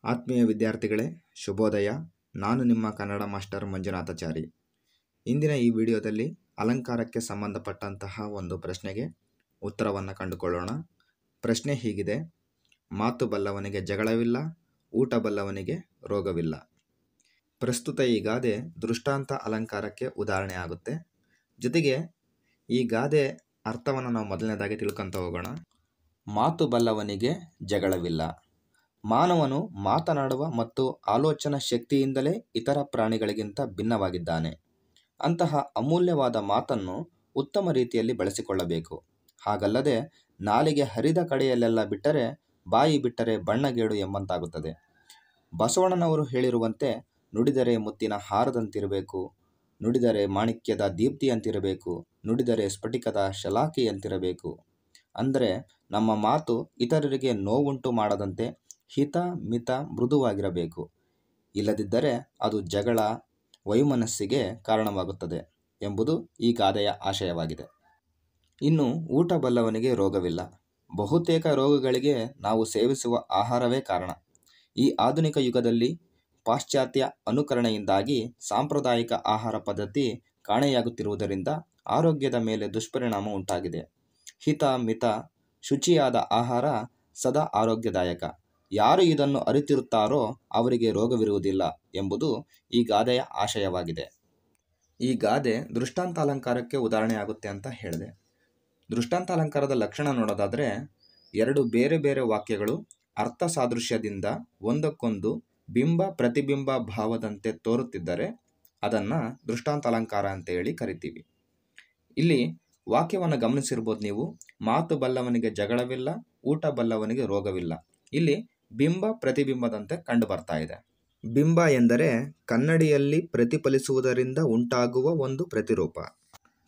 ಆತ್ಮೀಯ ವಿದ್ಯಾರ್ಥಿಗಳೇ, ಶುಭೋದಯ. ನಾನು ನಿಮ್ಮ ಕನ್ನಡ ಮಾಸ್ಟರ್ ಮಂಜುನಾಥಾಚಾರಿ. ಇಂದಿನ ಈ ವಿಡಿಯೋದಲ್ಲಿ ಅಲಂಕಾರಕ್ಕೆ ಸಂಬಂಧಪಟ್ಟಂತಹ ಒಂದು ಪ್ರಶ್ನೆಗೆ ಉತ್ತರವನ್ನು ಕಂಡುಕೊಳ್ಳೋಣ. ಪ್ರಶ್ನೆ ಹೀಗಿದೆ: ಮಾತು ಬಲ್ಲವನಿಗೆ ಜಗಳವಿಲ್ಲ, ಊಟ ಬಲ್ಲವನಿಗೆ ರೋಗವಿಲ್ಲ. ಪ್ರಸ್ತುತ ಈ ಗಾದೆ ದೃಷ್ಟಾಂತ ಅಲಂಕಾರಕ್ಕೆ ಉದಾಹರಣೆ ಆಗುತ್ತೆ. ಜೊತೆಗೆ ಈ ಗಾದೆ ಅರ್ಥವನ್ನು ನಾವು ಮೊದಲನೇದಾಗಿ ತಿಳ್ಕೊಂತ ಹೋಗೋಣ. ಮಾತು ಬಲ್ಲವನಿಗೆ ಜಗಳವಿಲ್ಲ. ಮಾನವನು ಮಾತನಾಡುವ ಮತ್ತು ಆಲೋಚನಾ ಶಕ್ತಿಯಿಂದಲೇ ಇತರ ಪ್ರಾಣಿಗಳಿಗಿಂತ ಭಿನ್ನವಾಗಿದ್ದಾನೆ. ಅಂತಹ ಅಮೂಲ್ಯವಾದ ಮಾತನ್ನು ಉತ್ತಮ ರೀತಿಯಲ್ಲಿ ಬಳಸಿಕೊಳ್ಳಬೇಕು. ಹಾಗಲ್ಲದೆ ನಾಲಿಗೆ ಹರಿದ ಕಡೆಯಲ್ಲೆಲ್ಲ ಬಿಟ್ಟರೆ ಬಾಯಿ ಬಿಟ್ಟರೆ ಬಣ್ಣಗೇಡು ಎಂಬಂತಾಗುತ್ತದೆ. ಬಸವಣ್ಣನವರು ಹೇಳಿರುವಂತೆ ನುಡಿದರೆ ಮುತ್ತಿನ ಹಾರದಂತಿರಬೇಕು, ನುಡಿದರೆ ಮಾಣಿಕ್ಯದ ದೀಪ್ತಿಯಂತಿರಬೇಕು, ನುಡಿದರೆ ಸ್ಫಟಿಕದ ಶಲಾಕೆಯಂತಿರಬೇಕು. ಅಂದರೆ ನಮ್ಮ ಮಾತು ಇತರರಿಗೆ ನೋವುಂಟು ಮಾಡದಂತೆ ಹಿತ ಮಿತ ಮೃದುವಾಗಿರಬೇಕು. ಇಲ್ಲದಿದ್ದರೆ ಅದು ಜಗಳ, ವೈಮನಸ್ಸಿಗೆ ಕಾರಣವಾಗುತ್ತದೆ ಎಂಬುದು ಈ ಗಾದೆಯ ಆಶಯವಾಗಿದೆ. ಇನ್ನು ಊಟ ಬಲ್ಲವನಿಗೆ ರೋಗವಿಲ್ಲ. ಬಹುತೇಕ ರೋಗಗಳಿಗೆ ನಾವು ಸೇವಿಸುವ ಆಹಾರವೇ ಕಾರಣ. ಈ ಆಧುನಿಕ ಯುಗದಲ್ಲಿ ಪಾಶ್ಚಾತ್ಯ ಅನುಕರಣೆಯಿಂದಾಗಿ ಸಾಂಪ್ರದಾಯಿಕ ಆಹಾರ ಪದ್ಧತಿ ಕಾಣೆಯಾಗುತ್ತಿರುವುದರಿಂದ ಆರೋಗ್ಯದ ಮೇಲೆ ದುಷ್ಪರಿಣಾಮ ಉಂಟಾಗಿದೆ. ಹಿತ ಮಿತ ಶುಚಿಯಾದ ಆಹಾರ ಸದಾ ಆರೋಗ್ಯದಾಯಕ. ಯಾರು ಇದನ್ನು ಅರಿತಿರುತ್ತಾರೋ ಅವರಿಗೆ ರೋಗವಿರುವುದಿಲ್ಲ ಎಂಬುದು ಈ ಗಾದೆಯ ಆಶಯವಾಗಿದೆ. ಈ ಗಾದೆ ದೃಷ್ಟಾಂತ ಅಲಂಕಾರಕ್ಕೆ ಉದಾಹರಣೆಯಾಗುತ್ತೆ ಅಂತ ಹೇಳಿದೆ. ದೃಷ್ಟಾಂತ ಅಲಂಕಾರದ ಲಕ್ಷಣ ನೋಡೋದಾದರೆ, ಎರಡು ಬೇರೆ ಬೇರೆ ವಾಕ್ಯಗಳು ಅರ್ಥ ಸಾದೃಶ್ಯದಿಂದ ಒಂದಕ್ಕೊಂದು ಬಿಂಬ ಪ್ರತಿಬಿಂಬ ಭಾವದಂತೆ ತೋರುತ್ತಿದ್ದರೆ ಅದನ್ನು ದೃಷ್ಟಾಂತ ಅಲಂಕಾರ ಅಂತ ಹೇಳಿ ಕರಿತೀವಿ. ಇಲ್ಲಿ ವಾಕ್ಯವನ್ನು ಗಮನಿಸಿರ್ಬೋದು ನೀವು. ಮಾತು ಬಲ್ಲವನಿಗೆ ಜಗಳವಿಲ್ಲ, ಊಟ ಬಲ್ಲವನಿಗೆ ರೋಗವಿಲ್ಲ. ಇಲ್ಲಿ ಬಿಂಬ ಪ್ರತಿಬಿಂಬದಂತೆ ಕಂಡು ಬರ್ತಾ ಇದೆ. ಬಿಂಬ ಎಂದರೆ ಕನ್ನಡಿಯಲ್ಲಿ ಪ್ರತಿಫಲಿಸುವುದರಿಂದ ಉಂಟಾಗುವ ಒಂದು ಪ್ರತಿರೂಪ.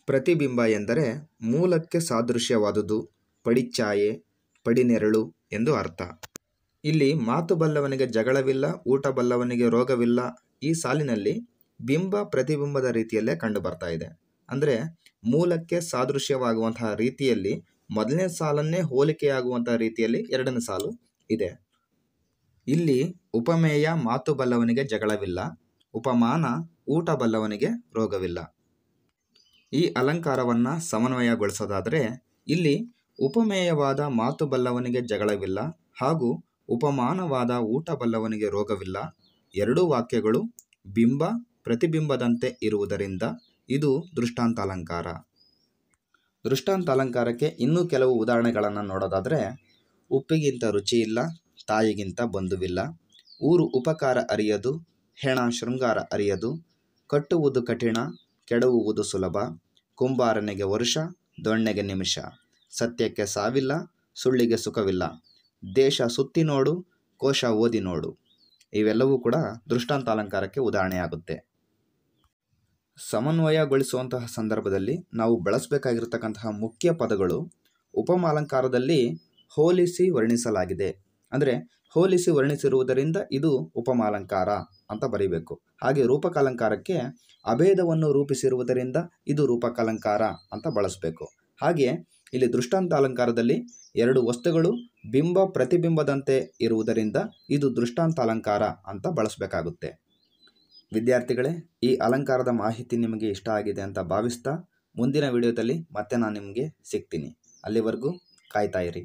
ಪ್ರತಿಬಿಂಬ ಎಂದರೆ ಮೂಲಕ್ಕೆ ಸಾದೃಶ್ಯವಾದುದು, ಪಡಿಛಾಯೆ, ಪಡಿನೆರಳು ಎಂದು ಅರ್ಥ. ಇಲ್ಲಿ ಮಾತು ಬಲ್ಲವನಿಗೆ ಜಗಳವಿಲ್ಲ, ಊಟ ಬಲ್ಲವನಿಗೆ ರೋಗವಿಲ್ಲ ಈ ಸಾಲಿನಲ್ಲಿ ಬಿಂಬ ಪ್ರತಿಬಿಂಬದ ರೀತಿಯಲ್ಲೇ ಕಂಡು ಬರ್ತಾ ಇದೆ. ಅಂದರೆ ಮೂಲಕ್ಕೆ ಸಾದೃಶ್ಯವಾಗುವಂತಹ ರೀತಿಯಲ್ಲಿ ಮೊದಲನೇ ಸಾಲನ್ನೇ ಹೋಲಿಕೆಯಾಗುವಂತಹ ರೀತಿಯಲ್ಲಿ ಎರಡನೇ ಸಾಲು ಇದೆ. ಇಲ್ಲಿ ಉಪಮೇಯ ಮಾತು ಬಲ್ಲವನಿಗೆ ಜಗಳವಿಲ್ಲ, ಉಪಮಾನ ಊಟ ಬಲ್ಲವನಿಗೆ ರೋಗವಿಲ್ಲ. ಈ ಅಲಂಕಾರವನ್ನು ಸಮನ್ವಯಗೊಳಿಸೋದಾದರೆ ಇಲ್ಲಿ ಉಪಮೇಯವಾದ ಮಾತು ಬಲ್ಲವನಿಗೆ ಜಗಳವಿಲ್ಲ ಹಾಗೂ ಉಪಮಾನವಾದ ಊಟ ಬಲ್ಲವನಿಗೆ ರೋಗವಿಲ್ಲ ಎರಡೂ ವಾಕ್ಯಗಳು ಬಿಂಬ ಪ್ರತಿಬಿಂಬದಂತೆ ಇರುವುದರಿಂದ ಇದು ದೃಷ್ಟಾಂತ ಅಲಂಕಾರ. ದೃಷ್ಟಾಂತ ಅಲಂಕಾರಕ್ಕೆ ಇನ್ನೂ ಕೆಲವು ಉದಾಹರಣೆಗಳನ್ನು ನೋಡೋದಾದರೆ, ಉಪ್ಪಿಗಿಂತ ರುಚಿ ಇಲ್ಲ, ತಾಯಿಗಿಂತ ಬಂಧುವಿಲ್ಲ, ಊರು ಉಪಕಾರ ಅರಿಯದು, ಹೆಣ ಶೃಂಗಾರ ಅರಿಯದು, ಕಟ್ಟುವುದು ಕಠಿಣ, ಕೆಡವುವುದು ಸುಲಭ, ಕುಂಬಾರನಿಗೆ ವರುಷ, ದೊಣ್ಣೆಗೆ ನಿಮಿಷ, ಸತ್ಯಕ್ಕೆ ಸಾವಿಲ್ಲ, ಸುಳ್ಳಿಗೆ ಸುಖವಿಲ್ಲ, ದೇಶ ಸುತ್ತಿ ನೋಡು, ಕೋಶ ಓದಿ ನೋಡು. ಇವೆಲ್ಲವೂ ಕೂಡ ದೃಷ್ಟಾಂತ ಅಲಂಕಾರಕ್ಕೆ ಉದಾಹರಣೆಯಾಗುತ್ತೆ. ಸಮನ್ವಯಗೊಳಿಸುವಂತಹ ಸಂದರ್ಭದಲ್ಲಿ ನಾವು ಬಳಸಬೇಕಾಗಿರ್ತಕ್ಕಂತಹ ಮುಖ್ಯ ಪದಗಳು ಉಪಮಾಲಂಕಾರದಲ್ಲಿ ಹೋಲಿಸಿ ವರ್ಣಿಸಲಾಗಿದೆ. ಅಂದರೆ ಹೋಲಿಸಿ ವರ್ಣಿಸಿರುವುದರಿಂದ ಇದು ಉಪಮಾಲಂಕಾರ ಅಂತ ಬರೀಬೇಕು. ಹಾಗೆ ರೂಪಕಾಲಂಕಾರಕ್ಕೆ ಅಭೇದವನ್ನು ರೂಪಿಸಿರುವುದರಿಂದ ಇದು ರೂಪಕಾಲಂಕಾರ ಅಂತ ಬಳಸಬೇಕು. ಹಾಗೆ ಇಲ್ಲಿ ದೃಷ್ಟಾಂತ ಅಲಂಕಾರದಲ್ಲಿ ಎರಡು ವಸ್ತುಗಳು ಬಿಂಬ ಪ್ರತಿಬಿಂಬದಂತೆ ಇರುವುದರಿಂದ ಇದು ದೃಷ್ಟಾಂತ ಅಲಂಕಾರ ಅಂತ ಬಳಸಬೇಕಾಗುತ್ತೆ. ವಿದ್ಯಾರ್ಥಿಗಳೇ, ಈ ಅಲಂಕಾರದ ಮಾಹಿತಿ ನಿಮಗೆ ಇಷ್ಟ ಆಗಿದೆ ಅಂತ ಭಾವಿಸ್ತಾ ಮುಂದಿನ ವಿಡಿಯೋದಲ್ಲಿ ಮತ್ತೆ ನಾನು ನಿಮಗೆ ಸಿಗ್ತೀನಿ. ಅಲ್ಲಿವರೆಗೂ ಕಾಯ್ತಾ ಇರಿ.